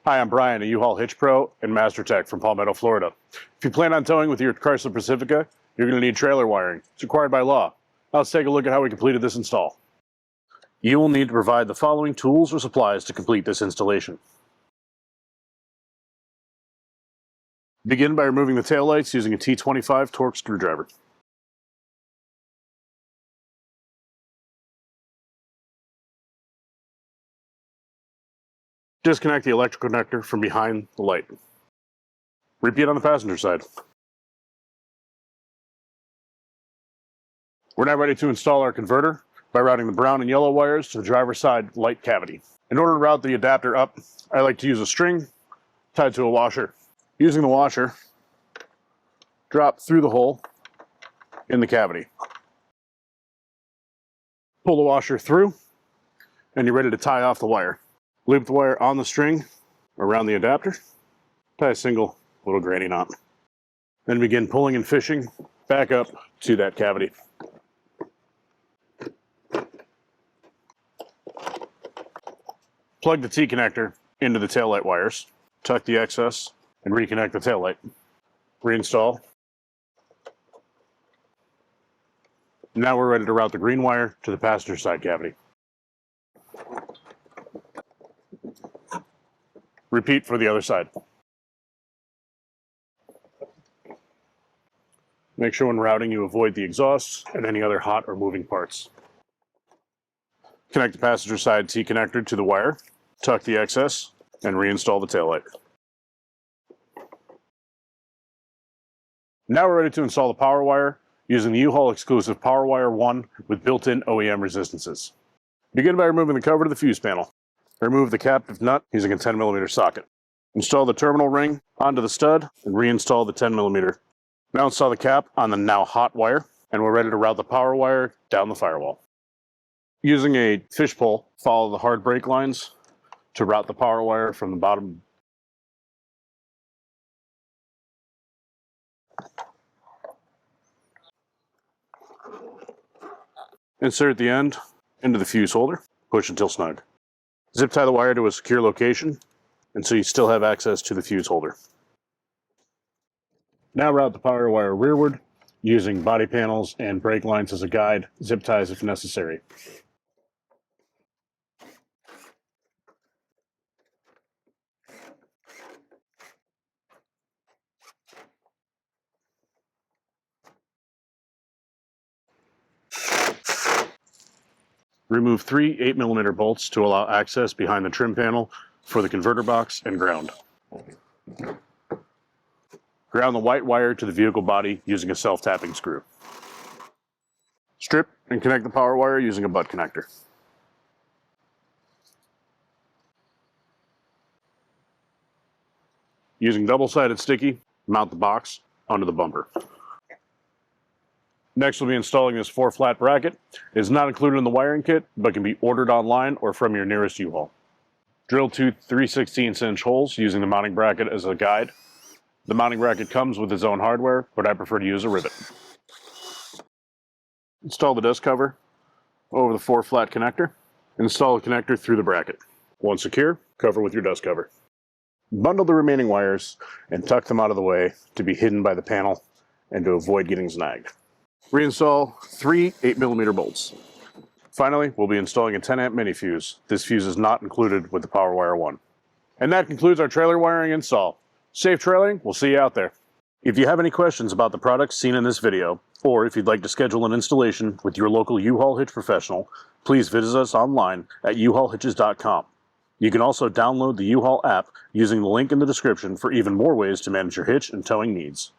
Hi, I'm Brian, a U-Haul Hitch Pro and Master Tech from Palmetto, Florida. If you plan on towing with your Chrysler Pacifica, you're going to need trailer wiring. It's required by law. Now let's take a look at how we completed this install. You will need to provide the following tools or supplies to complete this installation. Begin by removing the taillights using a T25 Torx screwdriver. Disconnect the electrical connector from behind the light. Repeat on the passenger side. We're now ready to install our converter by routing the brown and yellow wires to the driver's side light cavity. In order to route the adapter up, I like to use a string tied to a washer. Using the washer, drop through the hole in the cavity. Pull the washer through, and you're ready to tie off the wire. Loop the wire on the string around the adapter, tie a single little granny knot. Then begin pulling and fishing back up to that cavity. Plug the T-connector into the taillight wires, tuck the excess, and reconnect the taillight. Reinstall. Now we're ready to route the green wire to the passenger side cavity. Repeat for the other side. Make sure when routing you avoid the exhausts and any other hot or moving parts. Connect the passenger side T-connector to the wire, tuck the excess, and reinstall the taillight. Now we're ready to install the power wire using the U-Haul exclusive Power Wire 1 with built-in OEM resistances. Begin by removing the cover to the fuse panel. Remove the captive nut using a 10mm socket. Install the terminal ring onto the stud and reinstall the 10mm. Now install the cap on the now hot wire, and we're ready to route the power wire down the firewall. Using a fish pole, follow the hard brake lines to route the power wire from the bottom. Insert the end into the fuse holder, push until snug. Zip tie the wire to a secure location, and so you still have access to the fuse holder. Now route the power wire rearward, using body panels and brake lines as a guide, zip ties if necessary. Remove 3 8mm bolts to allow access behind the trim panel for the converter box and ground. Ground the white wire to the vehicle body using a self-tapping screw. Strip and connect the power wire using a butt connector. Using double-sided sticky, mount the box onto the bumper. Next, we'll be installing this 4-flat bracket. It is not included in the wiring kit, but can be ordered online or from your nearest U-Haul. Drill 2 3/16" holes using the mounting bracket as a guide. The mounting bracket comes with its own hardware, but I prefer to use a rivet. Install the dust cover over the 4-flat connector. Install the connector through the bracket. Once secure, cover with your dust cover. Bundle the remaining wires and tuck them out of the way to be hidden by the panel and to avoid getting snagged. Reinstall 3 8mm bolts. Finally, we'll be installing a 10-amp mini fuse. This fuse is not included with the Power Wire 1. And that concludes our trailer wiring install. Safe trailing, we'll see you out there. If you have any questions about the products seen in this video, or if you'd like to schedule an installation with your local U-Haul Hitch professional, please visit us online at uhaulhitches.com. You can also download the U-Haul app using the link in the description for even more ways to manage your hitch and towing needs.